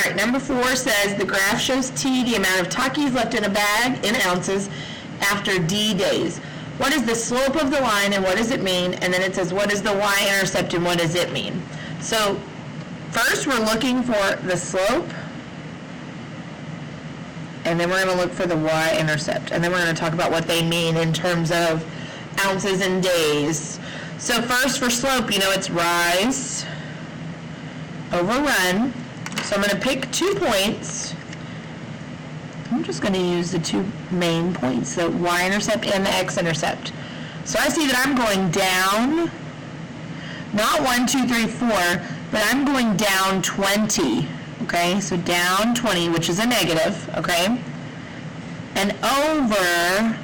right, number 4 says the graph shows T, the amount of Takis left in a bag in ounces after D days. What is the slope of the line and what does it mean? And then it says what is the y-intercept and what does it mean? So first we're looking for the slope, and then we're going to look for the y-intercept, and then we're going to talk about what they mean in terms of ounces and days. So first for slope, you know it's rise over run. So I'm going to pick 2 points. I'm just going to use the 2 main points, the y-intercept and the x-intercept. So I see that I'm going down, not 1, 2, 3, 4, but I'm going down 20. Okay, so down 20, which is a negative, okay, and over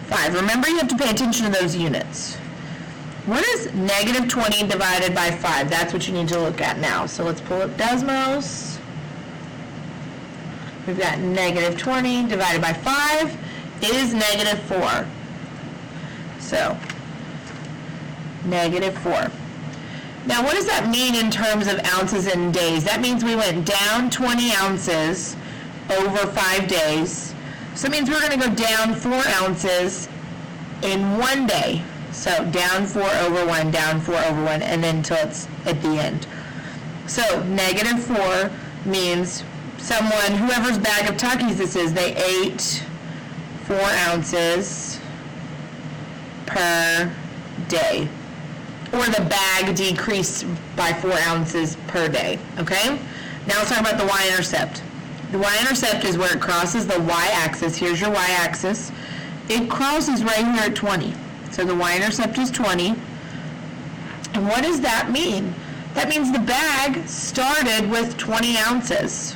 5. Remember, you have to pay attention to those units. What is negative 20 divided by 5? That's what you need to look at now. So let's pull up Desmos. We've got negative 20 divided by 5 is negative 4. So, negative 4. Now, what does that mean in terms of ounces and days? That means we went down 20 ounces over 5 days. So it means we're going to go down 4 ounces in 1 day. So down 4 over 1, down 4 over 1, and then until it's at the end. So negative 4 means someone, whoever's bag of Takis this is, they ate 4 ounces per day. Or the bag decreased by 4 ounces per day, okay? Now let's talk about the y-intercept. The y-intercept is where it crosses the y-axis. Here's your y-axis. It crosses right here at 20. So the y-intercept is 20. And what does that mean? That means the bag started with 20 ounces.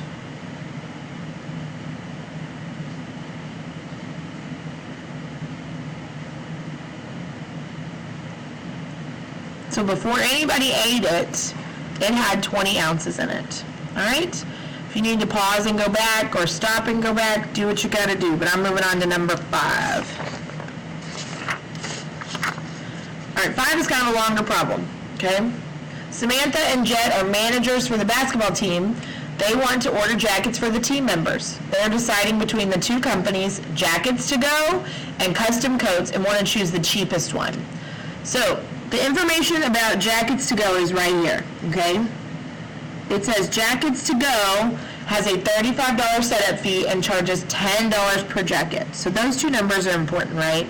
So before anybody ate it, it had 20 ounces in it. All right? If you need to pause and go back or stop and go back, do what you got to do. But I'm moving on to number 5. All right, 5 is kind of a longer problem, okay? Samantha and Jet are managers for the basketball team. They want to order jackets for the team members. They're deciding between the 2 companies, Jackets to Go and Custom Coats, and want to choose the cheapest one. So the information about Jackets to Go is right here, okay? It says Jackets to Go has a $35 setup fee and charges $10 per jacket. So those 2 numbers are important, right?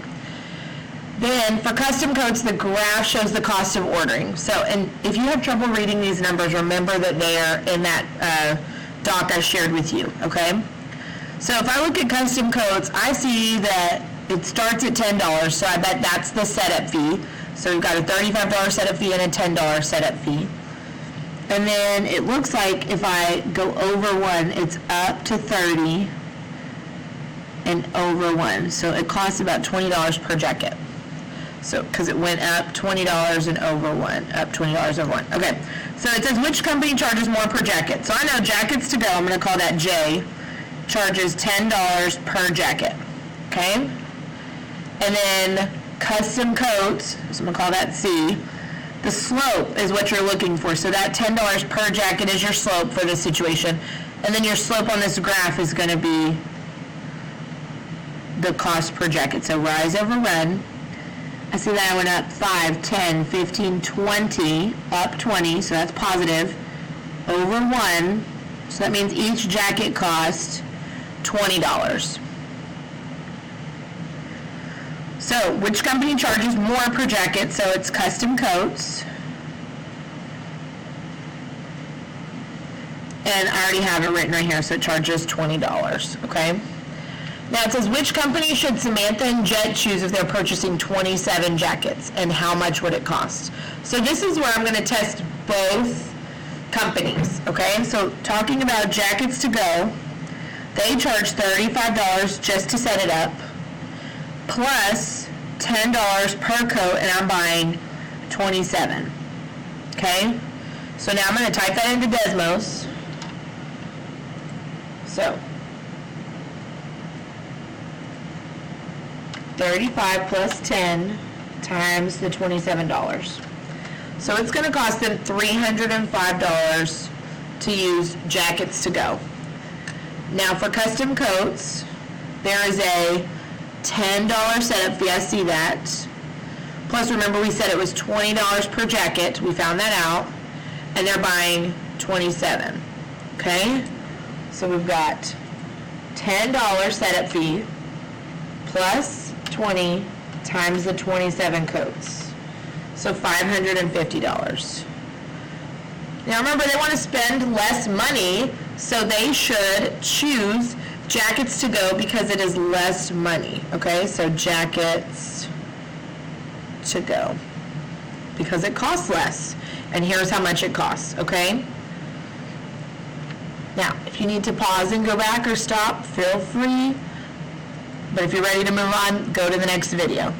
Then for Custom Coats, the graph shows the cost of ordering. So, and if you have trouble reading these numbers, remember that they are in that doc I shared with you, okay? So if I look at Custom Coats, I see that it starts at $10, so I bet that's the setup fee. So we've got a $35 setup fee and a $10 setup fee. And then it looks like if I go over 1, it's up to 30 and over 1. So it costs about $20 per jacket. So, because it went up $20 and over 1, up $20 over 1. Okay, so it says which company charges more per jacket. So I know Jackets to Go, I'm going to call that J, charges $10 per jacket. Okay? And then Custom Coats, so I'm going to call that C. The slope is what you're looking for. So that $10 per jacket is your slope for this situation. And then your slope on this graph is going to be the cost per jacket. So rise over run. I see that I went up 5, 10, 15, 20, up 20, so that's positive, over 1, so that means each jacket cost $20. So, which company charges more per jacket? So it's Custom Coats. And I already have it written right here, so it charges $20, okay? Now it says, which company should Samantha and Jet choose if they're purchasing 27 jackets, and how much would it cost? So this is where I'm going to test both companies, okay? So talking about Jackets to Go, they charge $35 just to set it up, plus $10 per coat, and I'm buying 27, okay? So now I'm going to type that into Desmos. So 35 plus 10 times the $27. So it's going to cost them $305 to use Jackets to Go. Now for custom coats, there is a $10 setup fee. I see that. Plus, remember we said it was $20 per jacket. We found that out. And they're buying 27. Okay? So we've got $10 setup fee plus 20 times the 27 coats. So $550. Now remember, they want to spend less money, so they should choose Jackets to Go because it is less money. Okay, so Jackets to Go because it costs less. And here's how much it costs, okay? Now, if you need to pause and go back or stop, feel free. But if you're ready to move on, go to the next video.